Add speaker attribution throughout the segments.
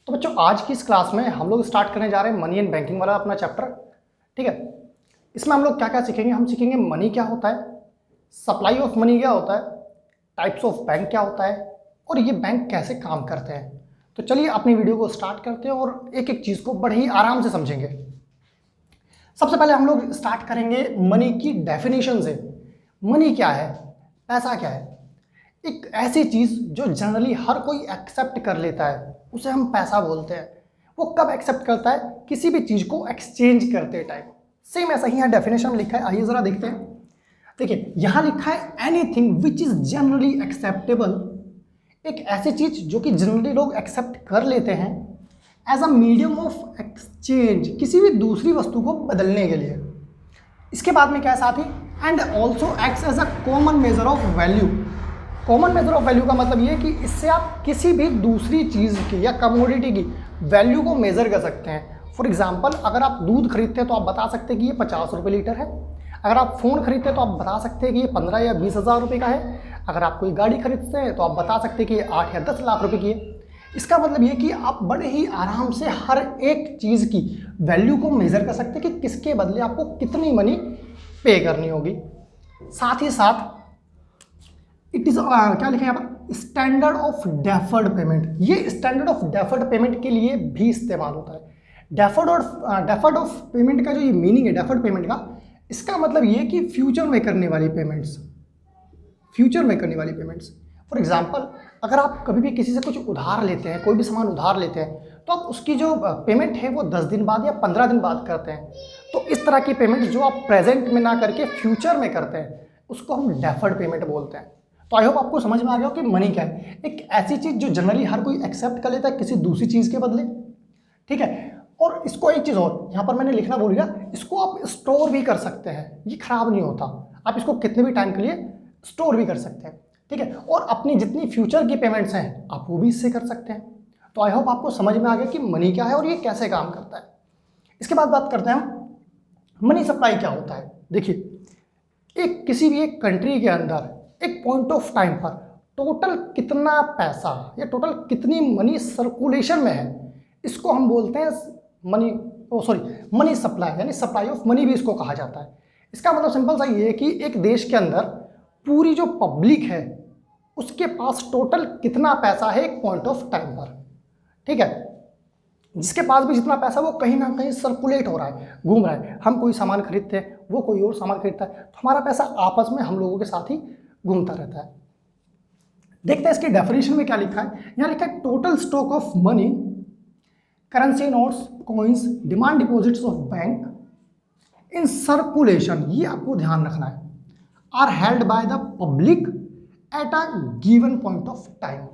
Speaker 1: तो बच्चों आज की इस क्लास में हम लोग स्टार्ट करने जा रहे हैं मनी एंड बैंकिंग वाला अपना चैप्टर। ठीक है, इसमें हम लोग क्या क्या सीखेंगे। हम सीखेंगे मनी क्या होता है, सप्लाई ऑफ मनी क्या होता है, टाइप्स ऑफ बैंक क्या होता है और ये बैंक कैसे काम करते हैं। तो चलिए अपनी वीडियो को स्टार्ट करते हैं और एक एक चीज़ को बड़े ही आराम से समझेंगे। सबसे पहले हम लोग स्टार्ट करेंगे मनी की डेफिनेशन से। मनी क्या है, पैसा क्या है। एक ऐसी चीज़ जो जनरली हर कोई एक्सेप्ट कर लेता है उसे हम पैसा बोलते हैं। वो कब एक्सेप्ट करता है, किसी भी चीज़ को एक्सचेंज करते टाइम। सेम ऐसा ही यहाँ डेफिनेशन में लिखा है, आइए ज़रा देखते हैं। देखिए यहाँ लिखा है anything which is generally acceptable. एक ऐसी चीज़ जो कि जनरली लोग एक्सेप्ट कर लेते हैं as a medium of exchange, किसी भी दूसरी वस्तु को बदलने के लिए। इसके बाद में क्या है साथ ही, and also acts as a common measure of value. Common measure of value का मतलब ये है कि इससे आप किसी भी दूसरी चीज़ की या कमोडिटी की वैल्यू को मेज़र कर सकते हैं। फॉर एग्जांपल अगर आप दूध खरीदते हैं तो आप बता सकते हैं कि ये 50 रुपये लीटर है। अगर आप फ़ोन खरीदते हैं तो आप बता सकते हैं कि ये 15 या 20 हज़ार रुपये का है। अगर आप कोई गाड़ी खरीदते हैं तो आप बता सकते हैं कि ये 8 या 10 लाख रुपये की है। इसका मतलब ये कि आप बड़े ही आराम से हर एक चीज़ की वैल्यू को मेज़र कर सकते हैं कि किसके बदले आपको कितनी मनी पे करनी होगी। साथ ही साथ इट इज़ क्या लिखा है यहाँ पर, स्टैंडर्ड ऑफ डेफर्ड पेमेंट। ये स्टैंडर्ड ऑफ डेफर्ड पेमेंट के लिए भी इस्तेमाल होता है। डेफर्ड ऑफ पेमेंट का जो ये मीनिंग है डेफर्ड पेमेंट का, इसका मतलब ये कि फ्यूचर में करने वाली पेमेंट्स, फ्यूचर में करने वाली पेमेंट्स। फॉर एग्जांपल अगर आप कभी भी किसी से कुछ उधार लेते हैं, कोई भी सामान उधार लेते हैं, तो आप उसकी जो पेमेंट है वो 10 दिन बाद या 15 दिन बाद करते हैं। तो इस तरह की पेमेंट जो आप प्रेजेंट में ना करके फ्यूचर में करते हैं उसको हम डेफर्ड पेमेंट बोलते हैं। तो आई होप आपको समझ में आ गया हो कि मनी क्या है। एक ऐसी चीज़ जो जनरली हर कोई एक्सेप्ट कर लेता है किसी दूसरी चीज़ के बदले। ठीक है, और इसको एक चीज़ और यहाँ पर मैंने लिखना भूल गया, इसको आप स्टोर भी कर सकते हैं, ये खराब नहीं होता। आप इसको कितने भी टाइम के लिए स्टोर भी कर सकते हैं। ठीक है, और अपनी जितनी फ्यूचर की पेमेंट्स हैं आप वो भी इससे कर सकते हैं। तो आई होप आपको समझ में आ गया कि मनी क्या है और ये कैसे काम करता है। इसके बाद बात करते हैं हम मनी सप्लाई क्या होता है। देखिए एक किसी भी एक कंट्री के अंदर एक पॉइंट ऑफ टाइम पर टोटल कितना पैसा या टोटल कितनी मनी सर्कुलेशन में है, इसको हम बोलते हैं मनी सप्लाई, यानी सप्लाई ऑफ मनी भी इसको कहा जाता है। इसका मतलब सिंपल सा ये है कि एक देश के अंदर पूरी जो पब्लिक है उसके पास टोटल कितना पैसा है एक पॉइंट ऑफ टाइम पर। ठीक है, जिसके पास भी जितना पैसा वो कहीं ना कहीं सर्कुलेट हो रहा है, घूम रहा है। हम कोई सामान खरीदते हैं, वो कोई और सामान खरीदता है, तो हमारा पैसा आपस में हम लोगों के साथ ही घूमता रहता है। देखते हैं इसकी डेफिनेशन में क्या लिखा है। यहाँ लिखा है total stock of money, currency notes, coins, demand deposits of bank in circulation, ये आपको ध्यान रखना है, are held by the public at a given point of time.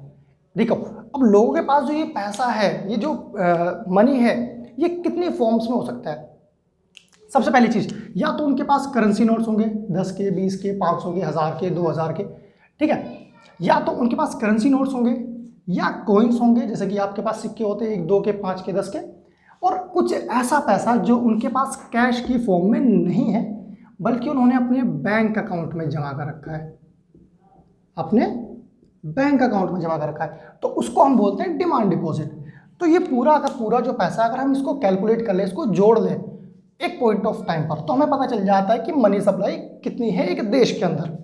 Speaker 1: देखो अब लोगों के पास जो ये पैसा है, ये जो मनी है, ये कितनी फॉर्म्स में हो सकता है। सबसे पहली चीज़, या तो उनके पास करेंसी नोट्स होंगे 10 के, 20 के, 500 के, 1000 के, 2000 के। ठीक है, या तो उनके पास करेंसी नोट्स होंगे या कॉइन्स होंगे, जैसे कि आपके पास सिक्के होते हैं 1, 2 के, 5 के, 10 के, और कुछ ऐसा पैसा जो उनके पास कैश की फॉर्म में नहीं है बल्कि उन्होंने अपने बैंक अकाउंट में जमा कर रखा है, अपने बैंक अकाउंट में जमा कर रखा है, तो उसको हम बोलते हैं डिमांड डिपॉजिट। तो ये पूरा का पूरा जो पैसा अगर हम इसको कैलकुलेट कर लें, इसको जोड़ लें एक पॉइंट ऑफ टाइम पर, तो हमें पता चल जाता है कि मनी सप्लाई कितनी है एक देश के अंदर।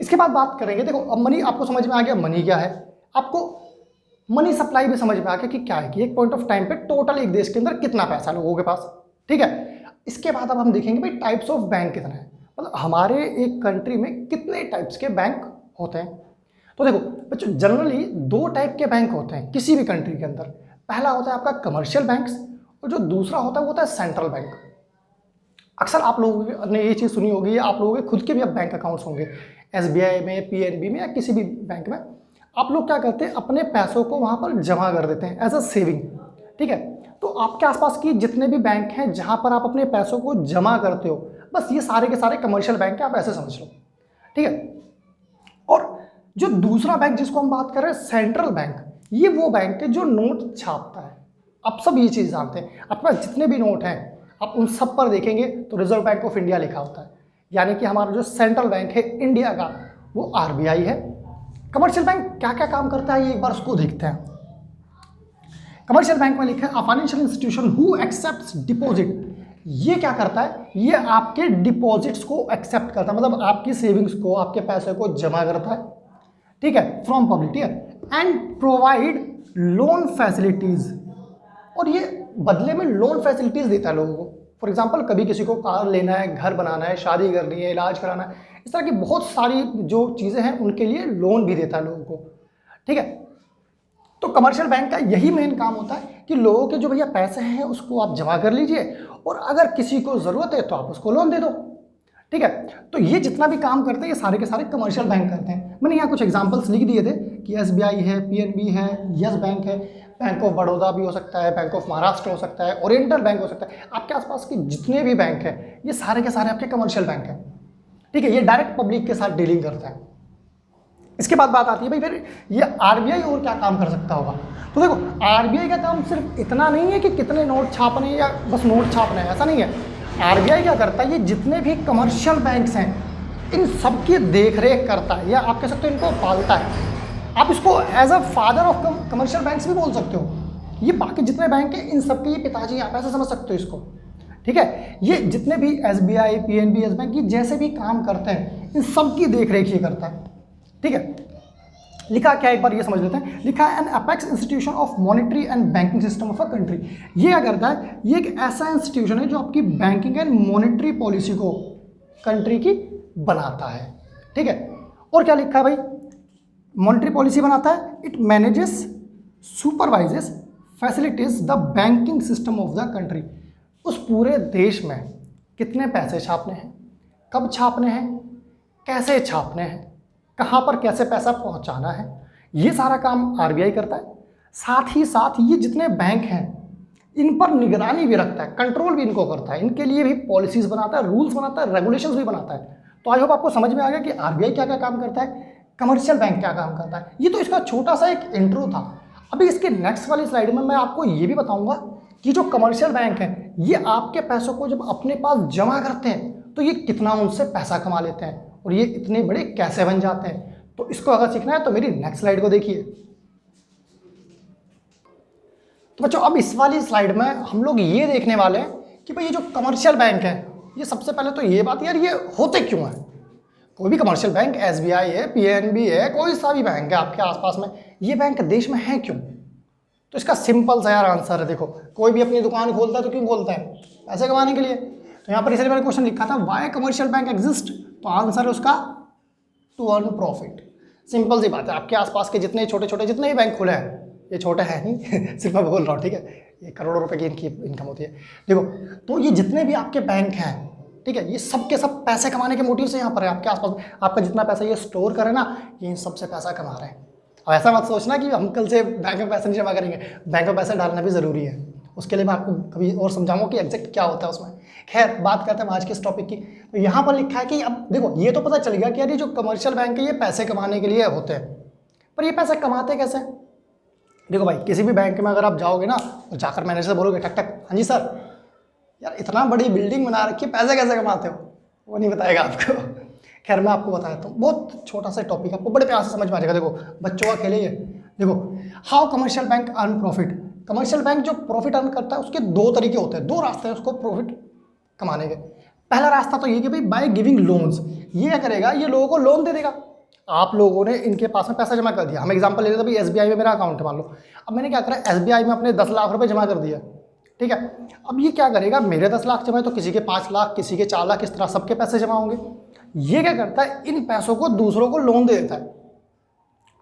Speaker 1: इसके बाद बात करेंगे, देखो अब मनी आपको समझ में आ गया मनी क्या है, आपको मनी सप्लाई भी समझ में आ गया कि क्या है, कि एक पॉइंट ऑफ टाइम पे टोटल एक देश के अंदर कितना पैसा लोगों के पास। ठीक है, इसके बाद अब हम देखेंगे भाई टाइप्स ऑफ बैंक कितना है, मतलब हमारे एक कंट्री में कितने टाइप्स के बैंक होते हैं। तो देखो बच्चों जनरली 2 टाइप के बैंक होते हैं किसी भी कंट्री के अंदर। पहला होता है आपका कमर्शियल बैंक्स और जो दूसरा होता है वो होता है सेंट्रल बैंक। अक्सर आप लोगों ने ये चीज़ सुनी होगी, आप लोगों के खुद के भी अब बैंक अकाउंट्स होंगे, SBI में, PNB में या किसी भी बैंक में। आप लोग क्या करते हैं, अपने पैसों को वहाँ पर जमा कर देते हैं एज अ सेविंग। ठीक है, तो आपके आसपास की जितने भी बैंक हैं जहाँ पर आप अपने पैसों को जमा करते हो, बस ये सारे के सारे कमर्शियल बैंक हैं, आप ऐसे समझ लो। ठीक है, और जो दूसरा बैंक जिसको हम बात कर रहे हैं सेंट्रल बैंक, ये वो बैंक है जो नोट छापता है। आप सब ये चीज़ जानते हैं, आपके पास जितने भी नोट हैं आप उन सब पर देखेंगे तो रिजर्व बैंक ऑफ इंडिया लिखा होता है, यानी कि हमारा जो सेंट्रल बैंक है इंडिया का वो RBI है। कमर्शियल बैंक क्या क्या काम करता है ये एक बार उसको देखते हैं। कमर्शियल बैंक में लिखा है a financial institution who accepts deposit. ये क्या करता है, ये आपके डिपॉजिट्स को एक्सेप्ट करता है, मतलब आपकी सेविंग्स को, आपके पैसे को जमा करता है, ठीक है, फ्रॉम पब्लिक, ठीक है, एंड प्रोवाइड लोन फैसिलिटीज, और ये बदले में लोन फैसिलिटीज देता है लोगों को। फॉर एग्जांपल कभी किसी को कार लेना है, घर बनाना है, शादी करनी है, इलाज कराना है, इस तरह की बहुत सारी जो चीज़ें हैं उनके लिए लोन भी देता है लोगों को, ठीक है। तो कमर्शियल बैंक का यही मेन काम होता है कि लोगों के जो भैया पैसे हैं उसको आप जमा कर लीजिए, और अगर किसी को ज़रूरत है तो आप उसको लोन दे दो, ठीक है। तो ये जितना भी काम करते हैं ये सारे के सारे कमर्शियल बैंक करते हैं। मैंने यहाँ कुछ एग्जांपल्स लिख दिए थे कि SBI है, PNB है, यस बैंक है, बैंक ऑफ बड़ौदा भी हो सकता है, बैंक ऑफ महाराष्ट्र हो सकता है, ओरिएंटल बैंक हो सकता है। आपके आसपास के जितने भी बैंक हैं ये सारे के सारे आपके कमर्शियल बैंक हैं, ठीक है। ये डायरेक्ट पब्लिक के साथ डीलिंग करता है। इसके बाद बात आती है भाई फिर ये RBI और क्या काम कर सकता होगा। तो देखो RBI का काम सिर्फ इतना नहीं है कि कितने नोट छापने या बस नोट छापने हैं, ऐसा नहीं है। RBI क्या करता है, ये जितने भी कमर्शियल बैंक्स हैं इन सब की देख रेख करता है, या आप कह सकते हो इनको पालता है। आप इसको as a father of commercial banks भी बोल सकते हो। ये बाकी जितने बैंक हैं इन सबके ये पिताजी, आप ऐसे समझ सकते हो इसको, ठीक है। ये जितने भी SBI, PNB, यस बैंक, ये जैसे भी काम करते हैं इन सब की देख रेख ही करता है, ठीक है। लिखा क्या एक बार ये समझ लेते हैं। लिखा है N apex institution of monetary and banking system of a country. ये क्या करता है, ये एक ऐसा इंस्टीट्यूशन है जो आपकी बैंकिंग एंड मॉनेटरी पॉलिसी को कंट्री की बनाता है, ठीक है। और क्या लिखा है भाई, मॉनेटरी पॉलिसी बनाता है, it manages, supervises, facilities the banking system of the country. उस पूरे देश में कितने पैसे छापने हैं, कब छापने हैं, कैसे छापने हैं, कहाँ पर कैसे पैसा पहुँचाना है, ये सारा काम RBI करता है। साथ ही साथ ये जितने बैंक हैं इन पर निगरानी भी रखता है, कंट्रोल भी इनको करता है, इनके लिए भी पॉलिसीज़ बनाता है, रूल्स बनाता है, रेगुलेशंस भी बनाता है। तो आई होप आपको समझ में आ गया कि RBI क्या क्या काम करता है, कमर्शियल बैंक क्या काम करता है। ये तो इसका छोटा सा एक इंट्रो था। अभी इसके नेक्स्ट वाली स्लाइड में मैं आपको ये भी बताऊँगा कि जो कमर्शियल बैंक हैं ये आपके पैसों को जब अपने पास जमा करते हैं तो ये कितना उनसे पैसा कमा लेते हैं और ये इतने बड़े कैसे बन जाते हैं। तो इसको अगर सीखना है तो मेरी नेक्स्ट स्लाइड को देखिए। तो बच्चों अब इस वाली स्लाइड में हम लोग ये देखने वाले हैं कि भाई ये जो कमर्शियल बैंक है ये सबसे पहले तो ये बात यार ये होते क्यों हैं। कोई भी कमर्शियल बैंक SBI है, PNB है, कोई सा भी बैंक है आपके आसपास में, ये बैंक देश में है क्यों। तो इसका सिंपल सा यार आंसर है। देखो कोई भी अपनी दुकान खोलता है तो क्यों खोलता है, पैसे कमाने के लिए। तो यहाँ पर इसलिए मैंने क्वेश्चन लिखा था वाई कमर्शियल बैंक एग्जिस्ट, तो आंसर है उसका टू अर्न प्रॉफिट। सिंपल सी बात है। आपके आसपास के जितने छोटे छोटे जितने भी बैंक खुले हैं, ये छोटे हैं नहीं सिर्फ मैं बोल रहा हूँ, ठीक है, ये करोड़ों रुपए की इनकी इनकम होती है। देखो तो ये जितने भी आपके बैंक हैं, ठीक है, ये सब के सब पैसे कमाने के मोटिव से यहाँ पर है। आपके आसपास आपका जितना पैसा ये स्टोर करे ना, ये इन सबसे पैसा कमा रहे हैं। अब ऐसा मत सोचना कि हम कल से बैंक में पैसे नहीं जमा करेंगे, बैंक में पैसा डालना भी ज़रूरी है। उसके लिए मैं आपको कभी और समझाऊंगा कि एग्जैक्ट क्या होता है उसमें। खैर बात करते हैं आज के इस टॉपिक की। तो यहाँ पर लिखा है कि अब देखो ये तो पता चल गया कि यार ये जो कमर्शियल बैंक है ये पैसे कमाने के लिए होते हैं, पर ये पैसे कमाते कैसे। देखो भाई किसी भी बैंक में अगर आप जाओगे ना और जाकर मैनेजर से बोलोगे टक टक, हाँ जी सर यार इतना बड़ी बिल्डिंग बना रखी है, पैसे कैसे कमाते हो, वो नहीं बताएगा आपको। खैर मैं आपको बता देता हूँ, बहुत छोटा सा टॉपिक आपको बड़े प्यार से समझ में आ जाएगा। देखो बच्चों का खेल है ये। देखो how commercial bank earn profit. Commercial bank जो प्रॉफिट अर्न करता है उसके दो तरीके होते हैं, दो रास्ते हैं उसको प्रॉफिट कमाने के। पहला रास्ता तो ये कि भाई बाय गिविंग लोन्स, ये क्या करेगा, ये लोगों को लोन दे देगा। आप लोगों ने इनके पास में पैसा जमा कर दिया। हम एग्जांपल ले लेते हैं, भाई SBI में मेरा अकाउंट है मान लो। अब मैंने क्या करा, SBI में अपने 10 लाख रुपए जमा कर दिया, ठीक है। अब ये क्या करेगा, मेरे 10 लाख जमा है तो किसी के 5 लाख, किसी के 4 लाख, इस तरह सबके पैसे जमा होंगे। ये क्या करता है, इन पैसों को दूसरों को लोन दे देता है,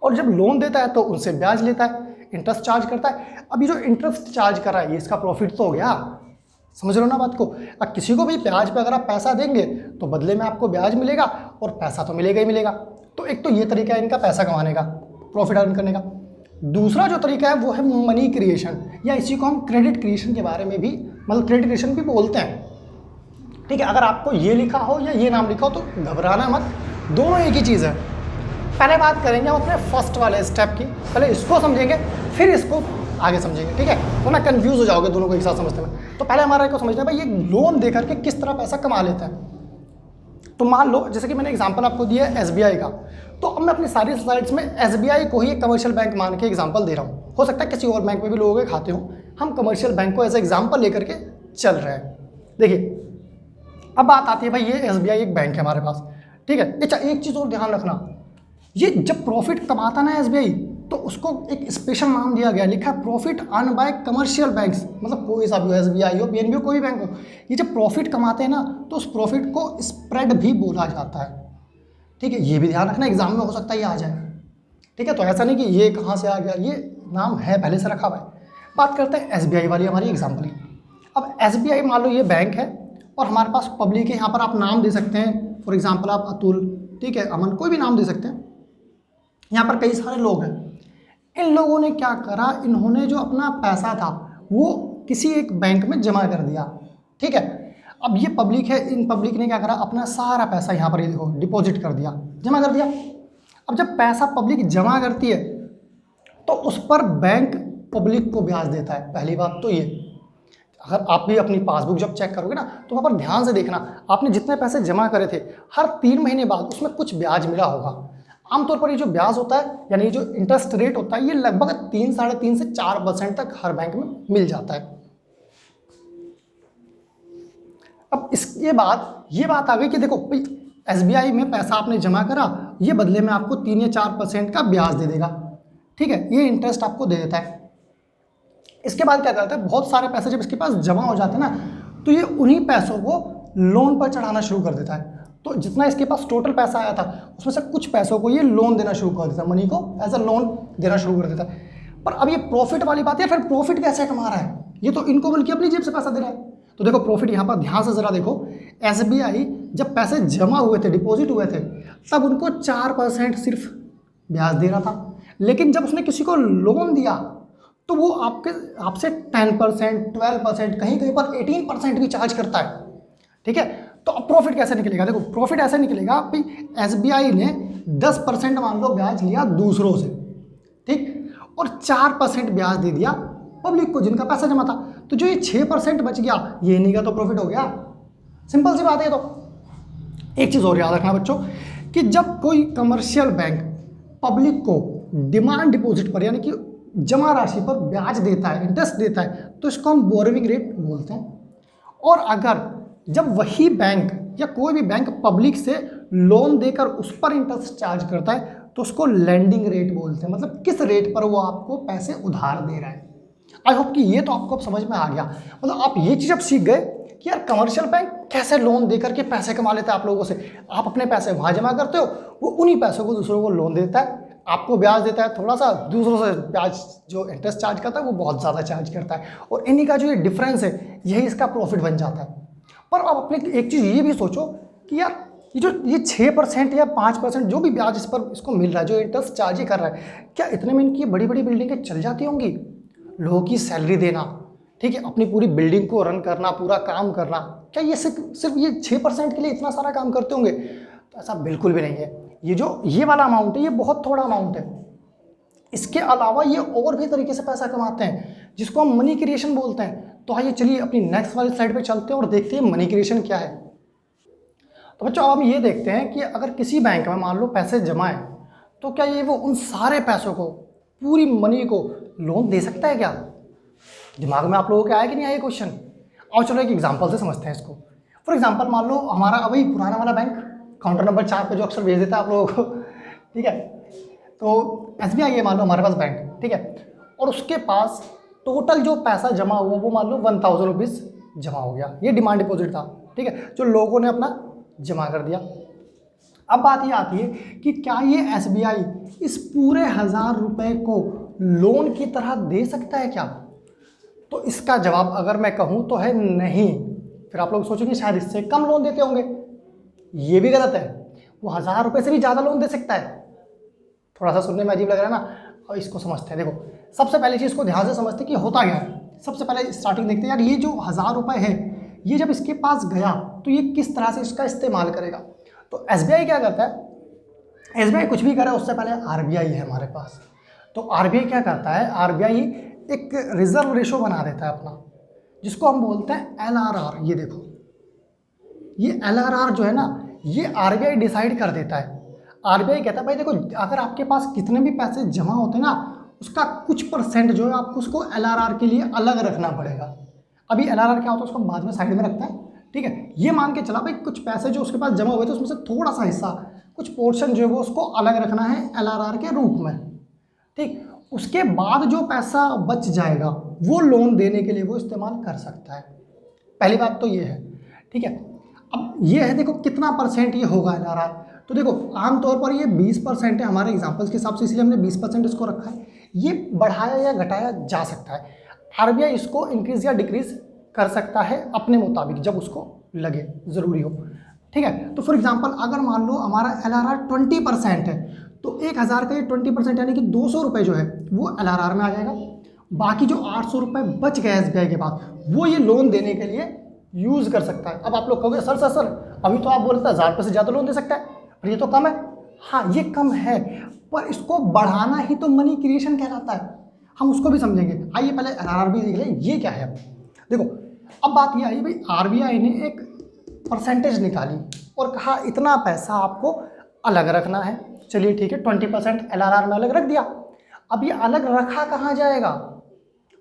Speaker 1: और जब लोन देता है तो उनसे ब्याज लेता है, इंटरेस्ट चार्ज करता है। अब ये जो इंटरेस्ट चार्ज कर रहा है ये इसका प्रॉफिट तो हो गया, समझ लो ना बात को। अब किसी को भी ब्याज पे अगर आप पैसा देंगे तो बदले में आपको ब्याज मिलेगा और पैसा तो मिलेगा ही मिलेगा। तो एक तो ये तरीका है इनका पैसा कमाने का, प्रॉफिट अर्न करने का। दूसरा जो तरीका है वो है मनी क्रिएशन, या इसी को हम क्रेडिट क्रिएशन के बारे में भी, मतलब क्रेडिट क्रिएशन भी बोलते हैं, ठीक है। अगर आपको ये लिखा हो या ये नाम लिखा हो तो घबराना मत, दोनों एक ही चीज़ है। पहले बात करेंगे हम अपने फर्स्ट वाले स्टेप की, पहले इसको समझेंगे फिर इसको आगे समझेंगे, ठीक है, वरना कंफ्यूज हो जाओगे दोनों को एक साथ समझते में। तो पहले हमारा को समझना है भाई ये लोन दे करके किस तरह पैसा कमा लेते हैं। तो मान लो जैसे कि मैंने एग्जांपल आपको दिया है SBI का, तो अब मैं अपनी सारी स्लाइड्स में एसबीआई को ही एक कमर्शियल बैंक मान के एग्जांपल दे रहा हूँ। हो सकता है किसी और बैंक में भी लोगों के खाते हो, हम कमर्शियल बैंक को एज एग्जांपल लेकर के चल रहे हैं। देखिए अब बात आती है भाई, ये एसबीआई एक बैंक है हमारे पास, ठीक है। अच्छा एक चीज़ और ध्यान रखना, ये जब प्रॉफिट कमाता ना एसबीआई तो उसको एक स्पेशल नाम दिया गया, लिखा है profit earn by commercial banks, मतलब कोई सा भी हो, एसबीआई हो, पीएनबी हो, कोई बैंक हो, ये जब प्रॉफिट कमाते हैं ना तो उस प्रॉफिट को स्प्रेड भी बोला जाता है, ठीक है। ये भी ध्यान रखना, एग्जाम में हो सकता है ये आ जाए, ठीक है। तो ऐसा नहीं कि ये कहाँ से आ गया, ये नाम है पहले से रखा हुआ है। बात करते हैं एसबीआई वाली हमारी एग्जाम्पल की। अब एसबीआई मान लो ये बैंक है और हमारे पास पब्लिक है, यहाँ पर आप नाम दे सकते हैं, फॉर एग्जाम्पल आप अतुल, ठीक है, अमन, कोई भी नाम दे सकते हैं। यहाँ पर कई सारे लोग हैं। इन लोगों ने क्या करा, इन्होंने जो अपना पैसा था वो किसी एक बैंक में जमा कर दिया, ठीक है। अब ये पब्लिक है, इन पब्लिक ने क्या करा, अपना सारा पैसा यहाँ पर ये देखो डिपॉजिट कर दिया, जमा कर दिया। अब जब पैसा पब्लिक जमा करती है तो उस पर बैंक पब्लिक को ब्याज देता है। पहली बात तो ये, अगर आप भी अपनी पासबुक जब चेक करोगे ना तो वहाँ पर ध्यान से देखना, आपने जितने पैसे जमा करे थे हर 3 महीने बाद उसमें कुछ ब्याज मिला होगा। आमतौर पर ये जो ब्याज होता है यानी जो इंटरेस्ट रेट होता है ये लगभग 3, 3.5 से 4% तक हर बैंक में मिल जाता है। अब ये बात आ गई कि देखो एसबीआई में पैसा आपने जमा करा, ये बदले में आपको 3 या 4% का ब्याज दे देगा, ठीक है, ये इंटरेस्ट आपको दे देता है। इसके बाद क्या करता है, बहुत सारे पैसे जब इसके पास जमा हो जाते हैं ना तो ये उन्हीं पैसों को लोन पर चढ़ाना शुरू कर देता है। तो जितना इसके पास टोटल पैसा आया था उसमें से कुछ पैसों को ये लोन देना शुरू कर देता है, मनी को एज अ लोन देना शुरू कर देता है। पर अब ये प्रॉफिट वाली बात है, फिर प्रॉफिट कैसे कमा रहा है, ये तो इनको बल्कि अपनी जेब से पैसा दे रहा है। तो देखो प्रॉफिट यहाँ पर ध्यान से ज़रा देखो, एसबीआई जब पैसे जमा हुए थे, डिपॉजिट हुए थे, तब उनको 4% सिर्फ ब्याज दे रहा था। लेकिन जब उसने किसी को लोन दिया तो वो आपसे 10%, 12%, कहीं कहीं पर 18% भी चार्ज करता है, ठीक है। तो अब प्रॉफिट कैसे निकलेगा, देखो प्रॉफिट ऐसे निकलेगा भाई, एसबीआई ने 10% मान लो ब्याज लिया दूसरों से, ठीक, और 4% ब्याज दे दिया पब्लिक को जिनका पैसा जमा था, तो जो ये 6% बच गया ये इन्हीं का तो प्रॉफिट हो गया। सिंपल सी बात है। तो एक चीज़ और याद रखना बच्चों कि जब कोई कमर्शियल बैंक पब्लिक को डिमांड डिपॉजिट पर यानी कि जमा राशि पर ब्याज देता है, इंटरेस्ट देता है, तो इसको हम बोरोविंग रेट बोलते हैं। और अगर जब वही बैंक या कोई भी बैंक पब्लिक से लोन देकर उस पर इंटरेस्ट चार्ज करता है तो उसको लेंडिंग रेट बोलते हैं, मतलब किस रेट पर वो आपको पैसे उधार दे रहा है। आई होप कि ये तो आपको अब समझ में आ गया, मतलब आप ये चीज़ अब सीख गए कि यार कमर्शियल बैंक कैसे लोन देकर के पैसे कमा लेता है आप लोगों से। आप अपने पैसे वहाँ जमा करते हो, वो उन्हीं पैसों को दूसरों को लोन देता है, आपको ब्याज देता है थोड़ा सा, दूसरों से ब्याज जो इंटरेस्ट चार्ज करता है वो बहुत ज़्यादा चार्ज करता है, और इन्हीं का जो ये डिफरेंस है यही इसका प्रॉफिट बन जाता है। पर अब अपने एक चीज़ ये भी सोचो कि यार ये 6% या 5% जो भी ब्याज इस पर इसको मिल रहा है, जो इंटरेस्ट चार्ज ही कर रहा है, क्या इतने में इनकी बड़ी बड़ी बिल्डिंगें चल जाती होंगी? लोगों की सैलरी देना, ठीक है, अपनी पूरी बिल्डिंग को रन करना, पूरा काम करना, क्या ये सिर्फ ये 6% के लिए इतना सारा काम करते होंगे? तो ऐसा बिल्कुल भी नहीं है। ये वाला अमाउंट है ये बहुत थोड़ा अमाउंट है। इसके अलावा ये और भी तरीके से पैसा कमाते हैं जिसको हम मनी क्रिएशन बोलते हैं। तो आइए चलिए अपनी नेक्स्ट वाली स्लाइड पे चलते हैं और देखते हैं मनी क्रिएशन क्या है। तो बच्चों अब हम ये देखते हैं कि अगर किसी बैंक में मान लो पैसे जमा है तो क्या ये वो उन सारे पैसों को, पूरी मनी को लोन दे सकता है क्या? दिमाग में आप लोगों के आया कि नहीं आया क्वेश्चन? और चलो एक एग्जांपल से समझते हैं इसको। फॉर एग्जांपल मान लो हमारा अभी पुराना वाला बैंक काउंटर नंबर 4 पे जो अक्सर भेज देता है आप लोगों को, ठीक है, तो एसबीआई है मान लो हमारे पास बैंक, ठीक है, और उसके पास टोटल जो पैसा जमा हुआ वो मान लो 1000 रुपीज़ जमा हो गया, ये डिमांड डिपॉजिट था, ठीक है, जो लोगों ने अपना जमा कर दिया। अब बात ये आती है कि क्या ये एसबीआई इस पूरे 1000 रुपये को लोन की तरह दे सकता है क्या? तो इसका जवाब अगर मैं कहूँ तो है नहीं। फिर आप लोग सोचेंगे शायद इससे कम लोन देते होंगे, ये भी गलत है, वो 1000 रुपये से भी ज़्यादा लोन दे सकता है। थोड़ा सा सुनने में अजीब लग रहा है ना, और इसको समझते हैं। देखो सबसे पहली चीज़ को ध्यान से समझते हैं कि होता क्या है। सबसे पहले स्टार्टिंग देखते हैं यार, ये जो 1000 रुपये है ये जब इसके पास गया तो ये किस तरह से इसका इस्तेमाल करेगा। तो एसबीआई क्या करता है, एसबीआई कुछ भी करे उससे पहले आरबीआई है हमारे पास। तो आरबीआई क्या करता है, आरबीआई एक रिजर्व रेशो बना देता है अपना, जिसको हम बोलते हैं एलआरआर। ये देखो ये एलआरआर जो है ना, ये आरबीआई डिसाइड कर देता है। आरबीआई कहता है भाई देखो, अगर आपके पास कितने भी पैसे जमा होते हैं ना, उसका कुछ परसेंट जो है आपको उसको एलआरआर के लिए अलग रखना पड़ेगा। अभी एलआरआर क्या होता है उसको बाद में साइड में रखता है, ठीक है। ये मान के चला भाई कुछ पैसे जो उसके पास जमा हुए थे उसमें से थोड़ा सा हिस्सा, कुछ पोर्शन जो है वो उसको अलग रखना है एलआरआर के रूप में, ठीक। उसके बाद जो पैसा बच जाएगा वो लोन देने के लिए वो इस्तेमाल कर सकता है। पहली बात तो ये है, ठीक है। अब ये है देखो कितना परसेंट ये होगा एलआरआर, तो देखो आमतौर पर ये 20% है हमारे एग्जांपल्स के हिसाब से, इसलिए हमने 20% इसको रखा है। ये बढ़ाया या घटाया जा सकता है, आरबीआई इसको इंक्रीज या डिक्रीज कर सकता है अपने मुताबिक जब उसको लगे ज़रूरी हो, ठीक है। तो फॉर एग्जांपल अगर मान लो हमारा एलआरआर 20% है, तो 1000 का ये 20% यानी कि 200 रुपये जो है वो एलआरआर में आ जाएगा। बाकी जो 800 रुपये बच गए एसबीआई के पास वो ये लोन देने के लिए यूज़ कर सकता है। अब आप लोग कहोगे सर सर सर अभी तो आप बोलते हैं 1000 रुपये से ज़्यादा लोन दे सकता है, और ये तो कम है। हाँ ये कम है, पर इसको बढ़ाना ही तो मनी क्रिएशन कहलाता है, हम उसको भी समझेंगे। आइए पहले एलआरआर भी देख लें ये क्या है। देखो अब बात ये आई भाई, आरबीआई ने एक परसेंटेज निकाली और कहा इतना पैसा आपको अलग रखना है। चलिए ठीक है, 20% एलआरआर में अलग रख दिया। अब ये अलग रखा कहाँ जाएगा,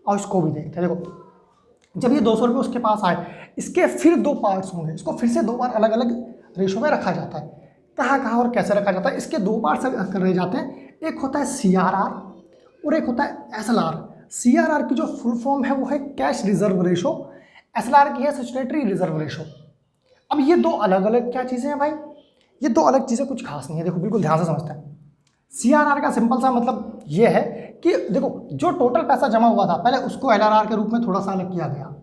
Speaker 1: और इसको भी देखते हैं। देखो जब ये 200 रुपये उसके पास आए, इसके फिर 2 पार्ट्स होंगे, इसको फिर से 2 बार अलग अलग रेशो में रखा जाता है। कहाँ कहाँ और कैसे रखा जाता है, इसके 2 पार्ट्स रहे जाते हैं। एक होता है सीआरआर और एक होता है एसएलआर। सीआरआर की जो फुल फॉर्म है वो है कैश रिजर्व रेशो, एसएलआर की है स्टैट्यूटरी रिजर्व रेशो। अब ये 2 अलग अलग क्या चीज़ें हैं भाई, ये 2 अलग चीज़ें कुछ खास नहीं है। देखो बिल्कुल ध्यान से समझते हैं। सीआरआर का सिंपल सा मतलब ये है कि देखो जो टोटल पैसा जमा हुआ था पहले उसको एलआरआर के रूप में थोड़ा सा अलग किया गया,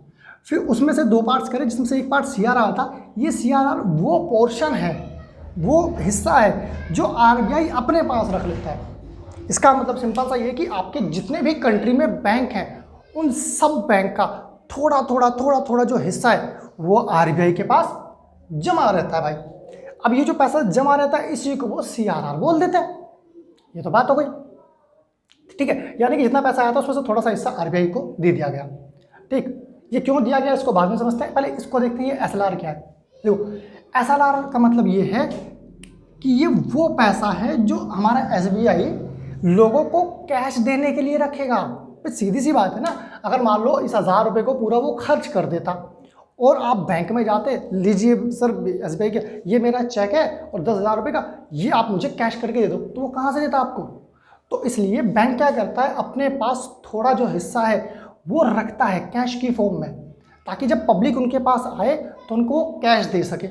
Speaker 1: फिर उसमें से 2 पार्ट्स करे जिसमें से एक पार्ट सीआरआर था। ये सीआरआर वो पोर्शन है, वो हिस्सा है जो आरबीआई अपने पास रख लेता है। इसका मतलब सिंपल सा ये कि आपके जितने भी कंट्री में बैंक हैं उन सब बैंक का थोड़ा थोड़ा जो हिस्सा है वो आरबीआई के पास जमा रहता है भाई। अब ये जो पैसा जमा रहता है इसी को वो सीआरआर बोल देते हैं। ये तो बात हो गई, ठीक है। यानी कि जितना पैसा आया था उसमें से थोड़ा सा हिस्सा आरबीआई को दे दिया गया, ठीक। ये क्यों दिया गया इसको बाद में समझते हैं, पहले इसको देखते हैं ये एसएलआर क्या है। देखो एसएलआर का मतलब ये है कि ये वो पैसा है जो हमारा एसबीआई लोगों को कैश देने के लिए रखेगा। सीधी सी बात है ना, अगर मान लो इस 1000 रुपये को पूरा वो खर्च कर देता और आप बैंक में जाते, लीजिए सर एसबीआई का ये मेरा चेक है और 10,000 रुपये का ये आप मुझे कैश करके दे दो, तो वो कहाँ से देता आपको। तो इसलिए बैंक क्या करता है, अपने पास थोड़ा जो हिस्सा है वो रखता है कैश की फॉर्म में, ताकि जब पब्लिक उनके पास आए तो उनको कैश दे सके,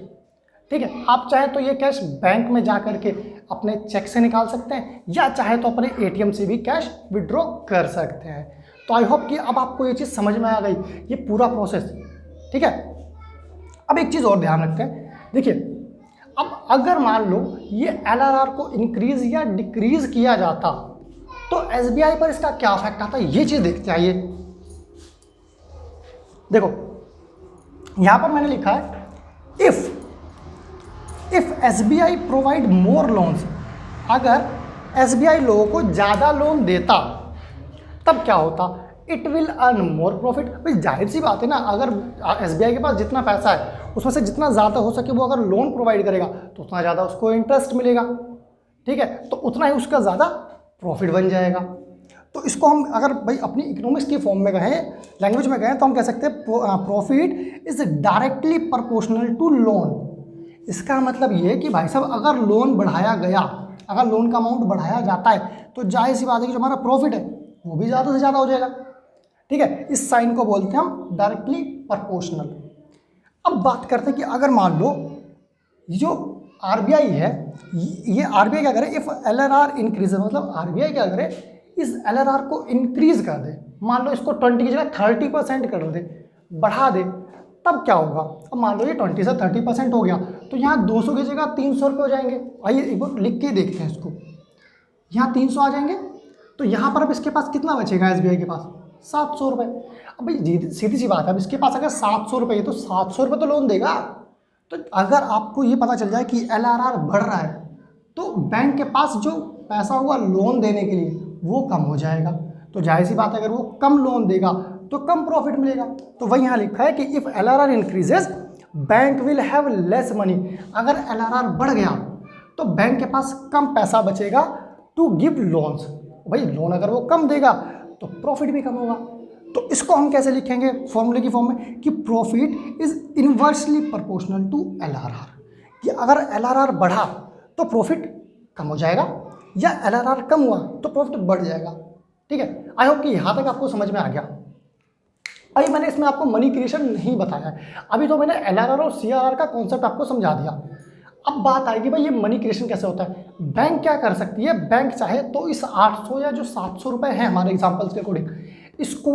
Speaker 1: ठीक है। आप चाहे तो ये कैश बैंक में जा करके अपने चेक से निकाल सकते हैं, या चाहे तो अपने एटीएम से भी कैश विड्रॉ कर सकते हैं। तो आई होप कि अब आपको ये चीज़ समझ में आ गई, ये पूरा प्रोसेस, ठीक है। अब एक चीज़ और ध्यान रखते हैं, देखिए अब अगर मान लो ये एलआरआर को इंक्रीज या डिक्रीज किया जाता तो एसबीआई पर इसका क्या इफेक्ट आता है, ये चीज़ देखते आइए। देखो यहां पर मैंने लिखा है if SBI provide more loans, अगर एसबीआई लोगों को ज़्यादा लोन देता तब क्या होता, it will earn more profit. भाई जाहिर सी बात है ना, अगर एसबीआई के पास जितना पैसा है उसमें से जितना ज़्यादा हो सके वो अगर लोन प्रोवाइड करेगा तो उतना ज़्यादा उसको इंटरेस्ट मिलेगा, ठीक है, तो उतना ही उसका ज़्यादा प्रॉफिट बन जाएगा। तो इसको हम अगर भाई अपनी इकोनॉमिक्स की फॉर्म में कहें, लैंग्वेज में कहें, तो हम कह सकते हैं profit is directly proportional to loan. इसका मतलब ये है कि भाई साहब अगर लोन बढ़ाया गया, अगर लोन का अमाउंट बढ़ाया जाता है तो जाहिर सी बात है कि जो हमारा प्रॉफिट है वो भी ज़्यादा से ज़्यादा हो जाएगा, ठीक है। इस साइन को बोलते हैं हम डायरेक्टली प्रोपोर्शनल। अब बात करते हैं कि अगर मान लो जो आरबीआई है, ये आरबीआई क्या करे, इफ एलआरआर इंक्रीज, मतलब आरबीआई क्या करे, इस एलआरआर को इंक्रीज कर दे, मान लो इसको 20 की जगह 30% कर दे, बढ़ा दे, तब क्या होगा। अब मान लो ये 20 से 30% हो गया तो यहाँ 200 की जगह 300 रुपये हो जाएंगे। आइए एक बार लिख के देखते हैं इसको, यहाँ 300 आ जाएंगे तो यहाँ पर अब इसके पास कितना बचेगा, एसबीआई के पास 700 रुपये। अब भाई सीधी सी बात है, अब इसके पास अगर 700 रुपये तो 700 रुपये तो लोन देगा। तो अगर आपको ये पता चल जाए कि एलआरआर बढ़ रहा है तो बैंक के पास जो पैसा होगा लोन देने के लिए वो कम हो जाएगा। तो जाहिर सी बात है अगर वो कम लोन देगा तो कम प्रॉफिट मिलेगा। तो वही यहाँ लिखा है कि if LRR increases bank will have less money. अगर एलआरआर बढ़ गया तो बैंक के पास कम पैसा बचेगा टू गिव लोन्स। भाई लोन अगर वो कम देगा तो प्रॉफिट भी कम होगा। तो इसको हम कैसे लिखेंगे फॉर्मूले की फॉर्म में कि profit is inversely proportional to LRR, कि अगर LRR बढ़ा तो प्रॉफिट कम हो जाएगा या LRR कम हुआ तो प्रॉफिट बढ़ जाएगा। ठीक है, आई होप कि यहाँ तक आपको समझ में आ गया। अभी मैंने इसमें आपको मनी क्रिएशन नहीं बताया है, अभी तो मैंने LRR और CRR का कॉन्सेप्ट आपको समझा दिया। अब बात आएगी भाई ये मनी क्रिएशन कैसे होता है। बैंक क्या कर सकती है, बैंक चाहे तो इस 800 या जो 700 रुपये हैं हमारे एग्जाम्पल्स के अकॉर्डिंग इसको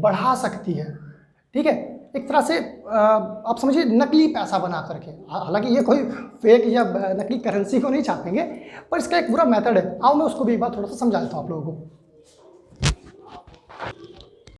Speaker 1: बढ़ा सकती है। ठीक है, एक तरह से आप समझिए नकली पैसा बना करके, हालांकि ये कोई फेक या नकली करेंसी को नहीं छापेंगे, पर इसका एक पूरा मेथड है। आओ मैं उसको भी एक बार थोड़ा सा समझा देता हूँ आप लोगों को।